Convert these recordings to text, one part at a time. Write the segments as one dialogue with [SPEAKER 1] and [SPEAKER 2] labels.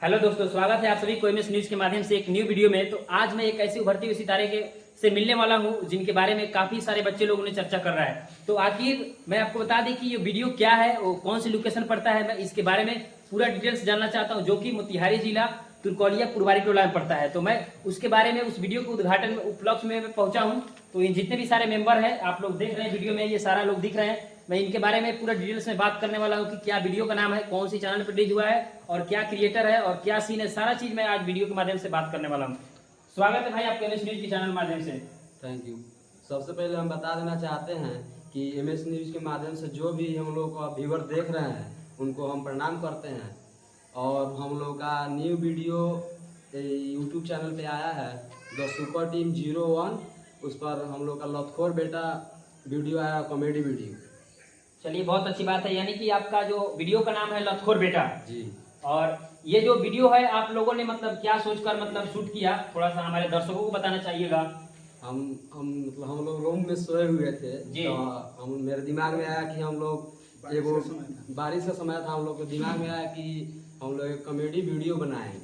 [SPEAKER 1] Hello दोस्तों, स्वागत है आप सभी को एमएस न्यूज के माध्यम से एक न्यू वीडियो में। तो आज मैं एक ऐसी उभरती हुई सितारे के से मिलने वाला हूं जिनके बारे में काफी सारे बच्चे लोगों ने चर्चा कर रहा है। तो आखिर मैं आपको बता दें कि ये वीडियो क्या है, वो कौन सी लोकेशन पड़ता है, मैं इसके बारे में पूरा डिटेल्स जानना चाहता हूँ, जो कि मोतिहारी जिला तुरकोलिया पुरवारी टोला में पड़ता है। तो मैं उसके बारे में उस वीडियो के उद्घाटन में उपलक्ष्य में मैं पहुंचा हूँ। तो ये जितने भी सारे मेंबर हैं, आप लोग देख रहे हैं वीडियो में, ये सारा लोग दिख रहे हैं। मैं इनके बारे में पूरा डिटेल्स में बात करने वाला हूँ कि क्या वीडियो का नाम है, कौन सी चैनल पर रिलीज हुआ है और क्या क्रिएटर है और क्या सीन है, सारा चीज मैं आज वीडियो के माध्यम से बात करने वाला हूँ। स्वागत है भाई आपके एमएस न्यूज के चैनल के माध्यम से।
[SPEAKER 2] Thank you. सबसे पहले हम बता देना चाहते हैं कि एमएस न्यूज के माध्यम से जो भी हम लोग का व्यूवर देख रहे हैं उनको हम प्रणाम करते हैं। और हम लोग का न्यू वीडियो यूट्यूब चैनल पे आया है, द सुपर टीम 01। उस पर हम लोग का लतखोर बेटा वीडियो आया, कॉमेडी वीडियो।
[SPEAKER 1] चलिए, बहुत अच्छी बात है। यानी कि आपका जो वीडियो का नाम है लतखोर बेटा
[SPEAKER 2] जी।
[SPEAKER 1] और ये जो वीडियो है आप लोगों ने मतलब क्या सोचकर मतलब शूट किया, थोड़ा सा हमारे दर्शकों को बताना चाहिएगा।
[SPEAKER 2] हम लोग रूम में सोए हुए थे
[SPEAKER 1] जी।
[SPEAKER 2] तो मेरे दिमाग में आया कि हम लोग एगो बारिश का समय था, हम लोग के दिमाग में आया कि हम लोग एक कॉमेडी वीडियो बनाएंगे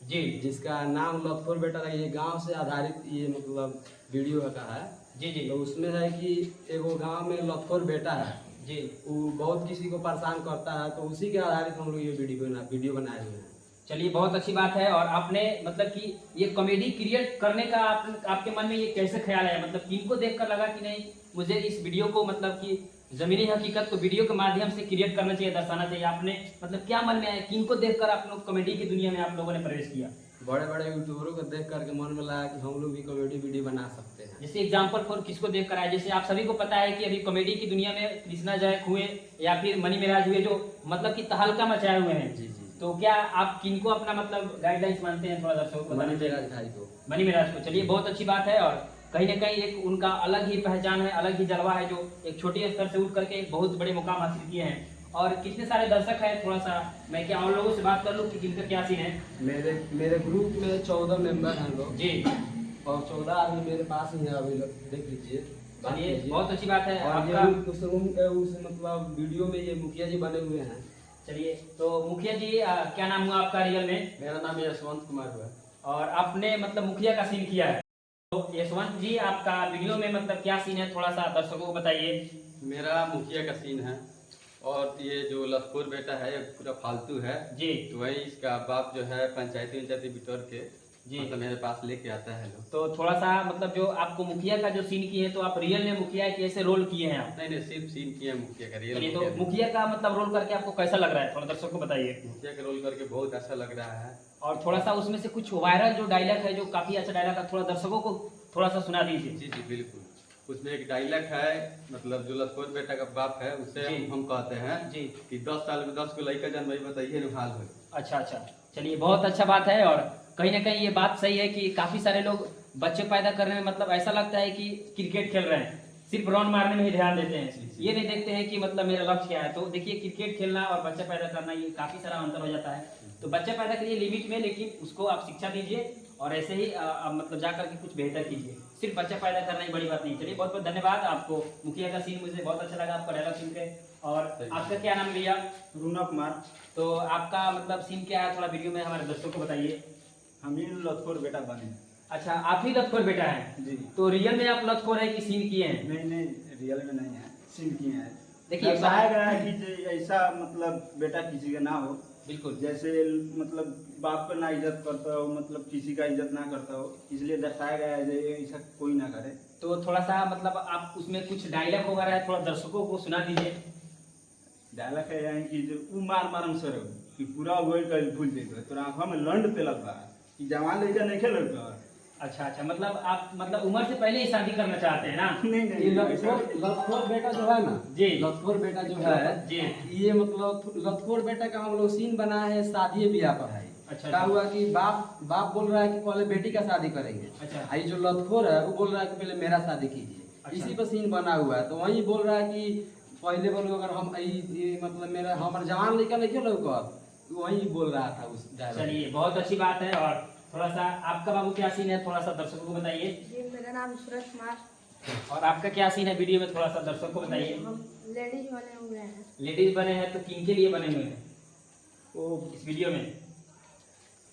[SPEAKER 1] जी,
[SPEAKER 2] जिसका नाम लतखोर बेटा है। ये गांव से आधारित ये मतलब वीडियो का है।
[SPEAKER 1] जी जी,
[SPEAKER 2] तो उसमें है कि एगो गांव में लतखोर बेटा है
[SPEAKER 1] जी।
[SPEAKER 2] वो बहुत किसी को परेशान करता है, तो उसी के आधारित हम लोग ये वीडियो बनाए हुए हैं।
[SPEAKER 1] चलिए, बहुत अच्छी बात है। और आपने मतलब कि ये कॉमेडी क्रिएट करने का आपके मन में ये कैसे ख्याल आया, मतलब किनको देखकर लगा कि नहीं मुझे इस वीडियो को मतलब कि जमीनी हकीकत को वीडियो के माध्यम से क्रिएट करना चाहिए, दर्शाना चाहिए। आपने मतलब क्या मन में आया, किनको देखकर आप लोग कॉमेडी की दुनिया में आप लोगों ने प्रवेश किया?
[SPEAKER 2] बड़े बड़े यूट्यूबरों को देख करके मन में लगा कि हम लोग भी कॉमेडी वीडियो बना सकते हैं।
[SPEAKER 1] जैसे एग्जाम्पल फॉर किसको देख कर आए? जैसे आप सभी को पता है कि अभी कॉमेडी की दुनिया में कृष्णा जैक हुए या फिर मनी मिराज हुए, जो मतलब कि तहलका मचाए हुए हैं।
[SPEAKER 2] जी जी।
[SPEAKER 1] तो क्या आप किनको अपना मतलब गाइडलाइंस मानते हैं, थोड़ा दर्शकों को
[SPEAKER 2] मनी मिराज भाई को।
[SPEAKER 1] मनी मिराज को। चलिए, बहुत अच्छी बात है। और कहीं ना कहीं एक उनका अलग ही पहचान है, अलग ही जलवा है, जो एक छोटे स्तर से उठ करके एक बहुत बड़े मुकाम हासिल किए हैं। और कितने सारे दर्शक हैं, थोड़ा सा मैं क्या और लोगों से बात कर लूँ कि किनका क्या सीन है?
[SPEAKER 2] मेरे ग्रुप में 14 मेंबर हैं लोग
[SPEAKER 1] जी।
[SPEAKER 2] और 14 आदमी मेरे पास ही है अभी, देख लीजिए।
[SPEAKER 1] चलिए, बहुत अच्छी बात है।
[SPEAKER 2] और
[SPEAKER 1] आपका
[SPEAKER 2] उस मतलब वीडियो में ये मुखिया जी बने हुए हैं।
[SPEAKER 1] चलिए, तो मुखिया जी क्या नाम हुआ आपका रियल में?
[SPEAKER 2] मेरा नाम यशवंत कुमार हुआ।
[SPEAKER 1] और आपने मतलब मुखिया का सीन किया है। तो यशवंत जी, आपका वीडियो में मतलब क्या सीन है, थोड़ा सा दर्शकों को बताइए।
[SPEAKER 3] मेरा मुखिया का सीन है और ये जो लतखोर बेटा है ये पूरा फालतू है
[SPEAKER 1] जी
[SPEAKER 3] तो वही इसका बाप जो है पंचायती बिटोर के
[SPEAKER 1] जी,
[SPEAKER 3] मतलब मेरे पास लेके आता है लोग।
[SPEAKER 1] तो थोड़ा सा मतलब जो आपको मुखिया का जो सीन किए, तो आप रियल में मुखिया के ऐसे रोल किए हैं आप?
[SPEAKER 3] नहीं सिर्फ सीन किए मुखिया का
[SPEAKER 1] चलिए,
[SPEAKER 3] रियल
[SPEAKER 1] तो मुखिया का मतलब रोल करके आपको कैसा लग रहा है, थोड़ा दर्शकों को बताइए।
[SPEAKER 3] मुखिया का रोल करके बहुत अच्छा लग रहा है।
[SPEAKER 1] और थोड़ा सा उसमें से कुछ वायरल जो डायलॉग है, जो काफी अच्छा डायलॉग है, थोड़ा दर्शकों को थोड़ा सा सुना दीजिए।
[SPEAKER 3] जी जी बिल्कुल। उसमें एक डायलॉग है, मतलब जो लतखोर बेटा का बाप है उससे
[SPEAKER 1] जी।
[SPEAKER 3] हम कहते हैं
[SPEAKER 1] जी।
[SPEAKER 3] कि 10 साल में 10 को लड़का जन्म बताइए न हाल हो।
[SPEAKER 1] अच्छा अच्छा, चलिए, बहुत अच्छा बात है। और कहीं ना कहीं ये बात सही है कि काफी सारे लोग बच्चे पैदा करने में मतलब ऐसा लगता है कि क्रिकेट खेल रहे हैं, सिर्फ रन मारने में ही ध्यान देते हैं, ये नहीं देखते हैं कि मतलब मेरा लक्ष्य क्या है। तो देखिए, क्रिकेट खेलना और बच्चा पैदा करना ये काफी सारा अंतर हो जाता है। तो बच्चा पैदा करिए लिमिट में, लेकिन उसको आप शिक्षा दीजिए और ऐसे ही मतलब जाकर के कुछ बेहतर कीजिए। सिर्फ बच्चा पैदा करना ही बड़ी बात नहीं। चलिए, बहुत बहुत धन्यवाद आपको। मुखिया का सीन मुझे बहुत अच्छा लगा, आपका डायलॉग सुन के। और आपका क्या नाम है भैया?
[SPEAKER 4] रूना कुमार।
[SPEAKER 1] तो आपका मतलब सीन क्या है, थोड़ा वीडियो में हमारे दर्शकों को बताइए।
[SPEAKER 4] हम ही लतखोर बेटा बने।
[SPEAKER 1] अच्छा, आप ही लतखोर बेटा हैं?
[SPEAKER 4] जी।
[SPEAKER 1] तो रियल में आप लतखोर है कि सीन किए हैं?
[SPEAKER 4] नहीं, रियल में नहीं है, सीन किए हैं।
[SPEAKER 1] देखिए,
[SPEAKER 4] बताया गया है कि ऐसा मतलब बेटा किसी का ना हो,
[SPEAKER 1] बिल्कुल।
[SPEAKER 4] जैसे मतलब बाप का ना इज्जत करता हो, मतलब किसी का इज्जत ना करता हो, इसलिए दर्शाया गया है कि ऐसा कोई ना करे।
[SPEAKER 1] तो थोड़ा सा मतलब आप उसमें कुछ डायलॉग वगैरह है, थोड़ा दर्शकों को सुना दीजिए।
[SPEAKER 4] डायलॉग है यहाँ की जो उ मार मारम सर कि पूरा वर्ल्ड का भूल देते तोरा आंखों में लंड पे लगता है कि जवान लड़का नहीं खेल लड़का।
[SPEAKER 1] अच्छा अच्छा, मतलब आप मतलब उम्र से पहले ही शादी करना चाहते हैं ना?
[SPEAKER 4] नहीं,
[SPEAKER 2] ये लतखोर बेटा जो है ना
[SPEAKER 1] जी।
[SPEAKER 2] लतखोर बेटा जो है
[SPEAKER 1] जी।
[SPEAKER 2] ये मतलब लतखोर बेटा का हम लोग सीन बनाए हैं शादी ब्याह पर है।
[SPEAKER 1] अच्छा,
[SPEAKER 2] क्या हुआ कि बाप बोल रहा है कि पहले बेटी का शादी करेंगे।
[SPEAKER 1] अच्छा।
[SPEAKER 2] ये जो लतखोर है वो बोल रहा है कि पहले मेरा शादी कीजिए।
[SPEAKER 1] अच्छा।
[SPEAKER 2] इसी पर सीन बना हुआ है। तो वही बोल रहा है कि पहले बोलो अगर हम मतलब मेरा हमारे जवान लड़का नहीं खेल वही बोल रहा था उस डायलॉग।
[SPEAKER 1] चलिए, बहुत अच्छी बात है। और थोड़ा सा आपका बाबू क्या सीन है, थोड़ा सा दर्शकों को बताइए।
[SPEAKER 5] जी, मेरा नाम सूरज कुमार।
[SPEAKER 1] और आपका क्या सीन है वीडियो में, थोड़ा सा दर्शकों को बताइए।
[SPEAKER 5] हम लेडीज बने हुए हैं।
[SPEAKER 1] लेडीज बने हैं, तो किन के लिए बने हुए हैं वो इस वीडियो में?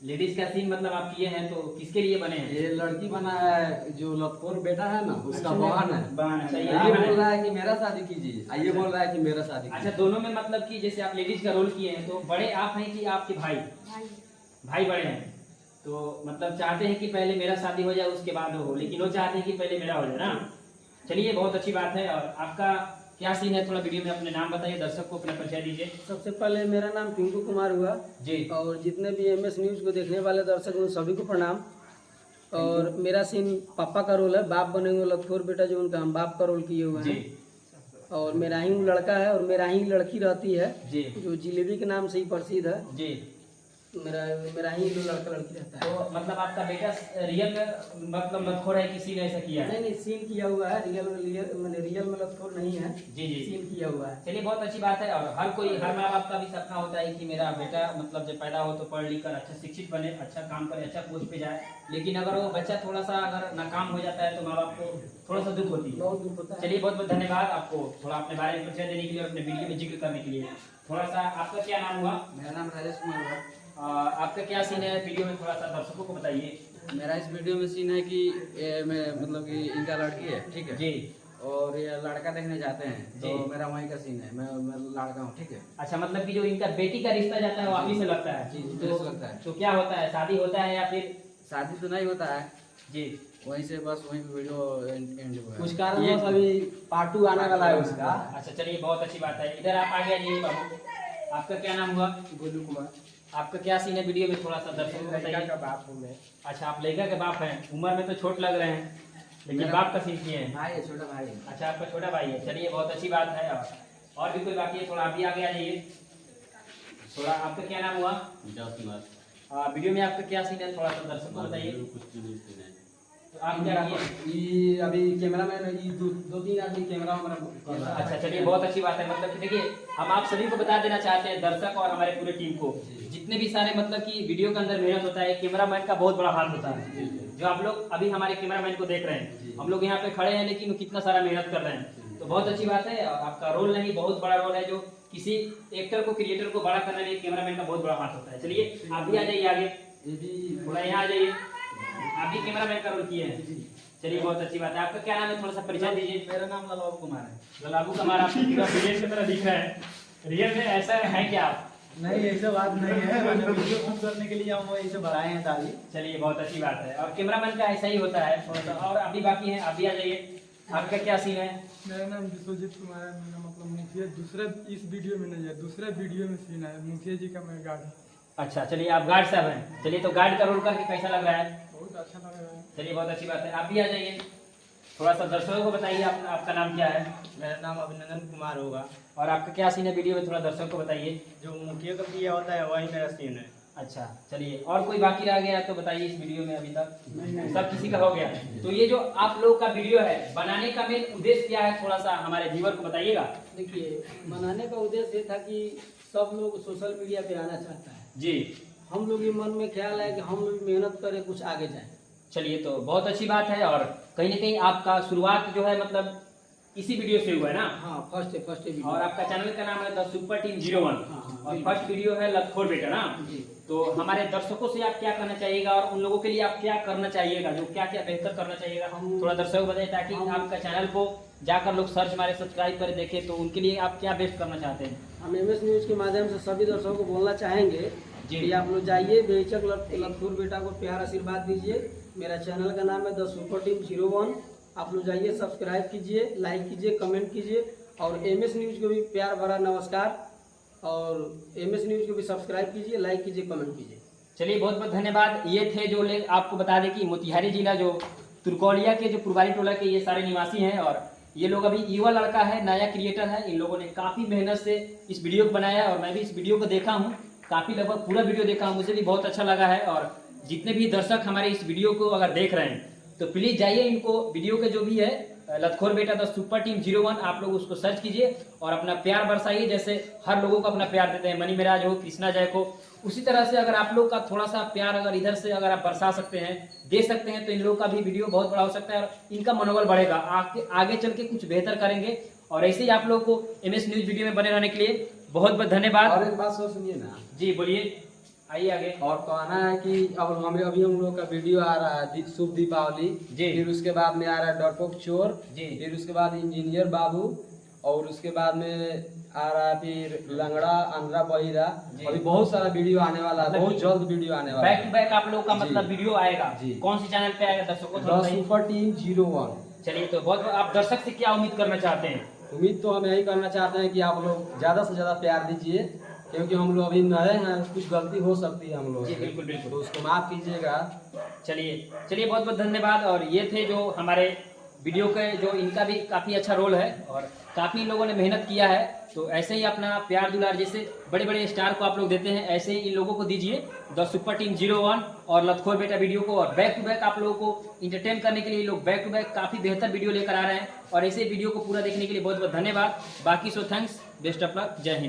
[SPEAKER 1] लेडीज का सीन मतलब आप किए हैं तो किसके लिए बने हैं?
[SPEAKER 2] ये लड़की बना है, जो लखोर बेटा है ना, उसका बहन है।
[SPEAKER 4] बहन
[SPEAKER 1] अच्छा,
[SPEAKER 4] है।
[SPEAKER 1] ये
[SPEAKER 2] ये
[SPEAKER 1] बहन है।
[SPEAKER 2] बोल रहा है कि मेरा शादी कीजिए, ये बोल रहा है कि मेरा शादी
[SPEAKER 1] अच्छा,
[SPEAKER 2] कीजिए।
[SPEAKER 1] दोनों में मतलब कि जैसे आप लेडीज का रोल किए हैं तो बड़े आप हैं कि आपके भाई?
[SPEAKER 5] भाई
[SPEAKER 1] भाई बड़े हैं तो मतलब चाहते हैं कि पहले मेरा शादी हो जाए उसके बाद हो, लेकिन वो चाहते हैं कि पहले मेरा हो जाए ना। चलिए बहुत अच्छी बात है। और आपका क्या सीन है, थोड़ा वीडियो में अपने नाम बताइए, दर्शक को अपना परिचय दीजिए।
[SPEAKER 6] सबसे पहले मेरा नाम पिंकू कुमार हुआ
[SPEAKER 1] जी
[SPEAKER 6] और जितने भी एमएस न्यूज़ को देखने वाले दर्शक उन सभी को प्रणाम। और मेरा सीन पापा का रोल है, बाप बने हुए लखोर बेटा जो उनका हम बाप का रोल किए हुए
[SPEAKER 1] जी
[SPEAKER 6] हैं। और मेरा ही लड़का है और मेरा ही लड़की रहती है
[SPEAKER 1] जी
[SPEAKER 6] जो जिलेबी के नाम से ही प्रसिद्ध है।
[SPEAKER 1] जी।
[SPEAKER 6] मेरा ही लड़का लड़की रहता है।
[SPEAKER 1] तो मतलब आपका बेटा रियल में मतलब लखोर है, किसी ने ऐसा किया है?
[SPEAKER 6] नहीं नहीं, सीन किया हुआ है, रियल में लखोर नहीं है,
[SPEAKER 1] जी जी।
[SPEAKER 6] सीन किया हुआ है।
[SPEAKER 1] चलिए बहुत अच्छी बात है। और हर माँ बाप का भी सपना होता है कि मेरा बेटा मतलब जब पैदा हो तो पढ़ लिख कर अच्छा शिक्षित बने, अच्छा काम करे, अच्छा पोस्ट पे जाए। लेकिन अगर वो बच्चा थोड़ा सा अगर नाकाम हो जाता है तो माँ बाप को थोड़ा सा दुख होती है।
[SPEAKER 6] बहुत दुख होता है।
[SPEAKER 1] चलिए बहुत बहुत धन्यवाद आपको थोड़ा अपने बारे में परिचय देने के लिए और अपने वीडियो में जिक्र करने के लिए। थोड़ा सा आपका क्या नाम हुआ?
[SPEAKER 2] मेरा नाम राजेश कुमार हुआ।
[SPEAKER 1] आपका क्या सीन है वीडियो में, थोड़ा सा दर्शकों को बताइए।
[SPEAKER 2] मेरा इस वीडियो में सीन है कि मैं मतलब कि इनका लड़की है, ठीक है
[SPEAKER 1] जी।
[SPEAKER 2] और ये लड़का देखने जाते हैं तो
[SPEAKER 1] जी।
[SPEAKER 2] मेरा वहीं का सीन है, मैं लड़का हूँ, ठीक है।
[SPEAKER 1] अच्छा, मतलब कि जो इनका बेटी का रिश्ता जाता है वो आप ही से लगता है?
[SPEAKER 2] जी, मेरे से लगता है।
[SPEAKER 1] तो क्या होता है, शादी होता है या फिर?
[SPEAKER 2] शादी तो नहीं होता है,
[SPEAKER 1] जी।
[SPEAKER 2] वहीं से बस वहीं पे वीडियो एंड हुआ है।
[SPEAKER 6] कुछ कारण अभी पार्ट 2 आने वाला है उसका।
[SPEAKER 1] अच्छा चलिए बहुत अच्छी बात है। इधर आप आगे आ जाइए बाबू। आपका क्या नाम हुआ?
[SPEAKER 6] गोलू कुमार।
[SPEAKER 1] आपका क्या सीन है वीडियो में, थोड़ा सा दर्शकों को बताइए।
[SPEAKER 6] बाप हूँ मैं।
[SPEAKER 1] अच्छा, आप लड़का के बाप हैं, उम्र में तो छोट लग रहे हैं लेकिन बाप का सीन किए हैं।
[SPEAKER 2] भाई है, छोटा भाई है।
[SPEAKER 1] अच्छा, आपका छोटा भाई है। चलिए बहुत अच्छी बात है। और भी कोई बाकी है, थोड़ा आप भी आगे आ जाइए। थोड़ा आपका क्या नाम हुआ? वीडियो में आपका क्या सीन है, थोड़ा सा दर्शकों को बताइए। तो आप क्या किए?
[SPEAKER 2] ये अभी कैमरामैन है, ये दो तीन आदमी कैमरा वैमरा।
[SPEAKER 1] अच्छा चलिए बहुत अच्छी बात है। मतलब कि देखिए, हम आप सभी को बता देना चाहते हैं, दर्शक और हमारे पूरे टीम को, जितने भी सारे मतलब कि वीडियो के अंदर मेहनत होता है, कैमरामैन का बहुत बड़ा हाथ होता है। जो आप लोग अभी हमारे कैमरामैन को देख रहे हैं, हम लोग यहाँ पे खड़े हैं लेकिन वो कितना सारा मेहनत कर रहे हैं, तो बहुत अच्छी बात है। और आपका रोल नहीं, बहुत बड़ा रोल है, जो किसी एक्टर को, क्रिएटर को बड़ा करने में कैमरामैन का बहुत बड़ा हाथ होता है। चलिए आप भी आ जाइए आगे, थोड़ा यहाँ आ जाइए। आप भी कैमरामैन का रोल किए हैं, चलिए बहुत अच्छी बात है। आपका क्या नाम है, थोड़ा सा परिचय दीजिए।
[SPEAKER 2] मेरा नाम ललाबू कुमार है।
[SPEAKER 1] ललाबू कुमार, आप पूरा विलेन की तरह दिख रहा है, रियल में ऐसा है क्या आप?
[SPEAKER 4] नहीं, ऐसा बात नहीं है, मैंने वीडियो शूट करने के लिए हम ऐसे बढ़ाए हैं ताली।
[SPEAKER 1] चलिए बहुत अच्छी बात है। और कैमरामैन का ऐसा ही होता है थोड़ा सा। और अभी बाकी है, आप भी आ जाइए। आपका क्या सीन है?
[SPEAKER 7] मेरा नाम विश्वजीत कुमार है। मेरा मतलब मुखिया दूसरे इस वीडियो में नहीं है, दूसरे वीडियो में सीन है, मुखिया जी का मैं गार्ड हूँ।
[SPEAKER 1] अच्छा चलिए, आप गार्ड साहब हैं। चलिए, तो गार्ड का रोल करके कैसा लग रहा है?
[SPEAKER 7] बहुत अच्छा लग रहा है।
[SPEAKER 1] चलिए बहुत अच्छी बात है। आप भी आ जाइए, थोड़ा सा दर्शकों को बताइए आपका नाम क्या है?
[SPEAKER 4] मेरा नाम अभिनंदन कुमार होगा।
[SPEAKER 1] और आपका क्या सीन है वीडियो में, थोड़ा दर्शकों को बताइए।
[SPEAKER 4] जो मुखिया का किया होता है वही मेरा सीन है।
[SPEAKER 1] अच्छा चलिए, और कोई बाकी रह गया तो बताइए इस वीडियो में। अभी तक सब किसी का हो गया। तो ये जो आप लोग का वीडियो है बनाने का मेन उद्देश्य क्या है, थोड़ा सा हमारे व्यूअर को बताइएगा।
[SPEAKER 6] देखिए, बनाने का उद्देश्य ये था कि सब लोग सोशल मीडिया पे आना चाहता है।
[SPEAKER 1] जी।
[SPEAKER 6] हम लोग के मन में ख्याल है कि हम लोग मेहनत करें, कुछ आगे जाए।
[SPEAKER 1] चलिए तो बहुत अच्छी बात है। और कहीं ना कहीं आपका शुरुआत जो है मतलब इसी वीडियो से हुआ है ना?
[SPEAKER 6] हाँ, फर्स्ट वीडियो।
[SPEAKER 1] और आपका चैनल का नाम है द सुपर टीम 01।
[SPEAKER 6] हाँ,
[SPEAKER 1] और फर्स्ट वीडियो है लखोर बेटा ना?
[SPEAKER 6] जी।
[SPEAKER 1] तो हमारे दर्शकों से आप क्या करना चाहिएगा और उन लोगों के लिए आप क्या करना चाहिएगा, जो क्या क्या बेहतर करना चाहिएगा, थोड़ा दर्शकों को बताइए, ताकि आपका चैनल को जाकर लोग सर्च मारे, सब्सक्राइब कर देखे। तो उनके लिए आप क्या बेस्ट करना चाहते हैं?
[SPEAKER 6] हम एमएस न्यूज़ के माध्यम से सभी दर्शकों को बोलना चाहेंगे
[SPEAKER 1] जी।
[SPEAKER 6] कि आप लोग जाइए, बेहिचक लखोर बेटा को प्यार आशीर्वाद दीजिए। मेरा चैनल का नाम है द सुपर टीम 01। आप लोग जाइए, सब्सक्राइब कीजिए, लाइक कीजिए, कमेंट कीजिए। और एमएस न्यूज़ को भी प्यार भरा नमस्कार। और एमएस न्यूज़ को भी सब्सक्राइब कीजिए, लाइक कीजिए, कमेंट कीजिए।
[SPEAKER 1] चलिए बहुत बहुत धन्यवाद। ये थे जो लोग, आपको बता दें कि मोतिहारी जिला जो तुरकौलिया के जो पुरवारी टोला के ये सारे निवासी हैं। और ये लोग अभी युवा लड़का है, नया क्रिएटर है। इन लोगों ने काफ़ी मेहनत से इस वीडियो को बनाया है और मैं भी इस वीडियो को देखा हूँ, काफ़ी लगभग पूरा वीडियो देखा हूँ, मुझे भी बहुत अच्छा लगा है। और जितने भी दर्शक हमारे इस वीडियो को अगर देख रहे हैं तो प्लीज़ जाइए, इनको वीडियो के जो भी है लखोर बेटा द सुपर टीम 01, आप लोग उसको सर्च कीजिए और अपना प्यार बरसाइए। जैसे हर लोगों को अपना प्यार देते हैं, मनी मेराज हो, कृष्णा जय को, उसी तरह से अगर आप लोग का थोड़ा सा प्यार अगर इधर से अगर आप बरसा सकते हैं, दे सकते हैं, तो इन लोगों का भी वीडियो बहुत बड़ा हो सकता है और इनका मनोबल बढ़ेगा, आगे चल के कुछ बेहतर करेंगे। और ऐसे ही आप लोग को एमएस न्यूज़ वीडियो में बने रहने के लिए बहुत बहुत धन्यवाद।
[SPEAKER 2] और एक बात सुनिए ना।
[SPEAKER 1] जी बोलिए। आइए आगे।
[SPEAKER 2] और कहना है कि अब अभी हम लोग का वीडियो आ रहा है शुभ दीपावली,
[SPEAKER 1] जी।
[SPEAKER 2] फिर उसके बाद में आ रहा है डरपोक चोर,
[SPEAKER 1] जी।
[SPEAKER 2] फिर उसके बाद इंजीनियर बाबू, और उसके बाद में आ रहा है फिर लंगड़ा अंधरा बहिरा।
[SPEAKER 1] जी।
[SPEAKER 2] अभी बहुत सारा वीडियो आने वाला है,
[SPEAKER 1] मतलब
[SPEAKER 2] बहुत जल्द वीडियो आने वाला
[SPEAKER 1] बैक टू
[SPEAKER 2] है।
[SPEAKER 1] बैक आप लोगों का
[SPEAKER 2] जी।
[SPEAKER 1] मतलब वीडियो आएगा।
[SPEAKER 2] जी।
[SPEAKER 1] कौन सी चैनल पे आएगा दर्शकों को थोड़ा
[SPEAKER 2] द
[SPEAKER 1] बताइए।
[SPEAKER 2] Super team 01।
[SPEAKER 1] चलिए, तो बहुत आप दर्शक से क्या उम्मीद करना चाहते हैं?
[SPEAKER 2] उम्मीद तो हम यही करना चाहते हैं कि आप लोग ज़्यादा से ज़्यादा प्यार दीजिए, क्योंकि हम लोग अभी नए हैं, कुछ गलती हो सकती है हम लोग
[SPEAKER 1] जी,
[SPEAKER 2] से।
[SPEAKER 1] बिल्कुल, बिल्कुल।
[SPEAKER 2] तो उसको माफ़ कीजिएगा।
[SPEAKER 1] चलिए बहुत बहुत धन्यवाद। और ये थे जो हमारे वीडियो के, जो इनका भी काफ़ी अच्छा रोल है और काफ़ी लोगों ने मेहनत किया है। तो ऐसे ही अपना प्यार दुलार जैसे बड़े बड़े स्टार को आप लोग देते हैं, ऐसे ही इन लोगों को दीजिए, द सुपर टीम 01 और लतखोर बेटा वीडियो को। और बैक टू बैक आप लोगों को इंटरटेन करने के लिए ये लोग बैक टू बैक काफ़ी बेहतर वीडियो लेकर आ रहे हैं। और ऐसे वीडियो को पूरा देखने के लिए बहुत बहुत धन्यवाद। बाकी so thanks, best of luck, जय हिंद।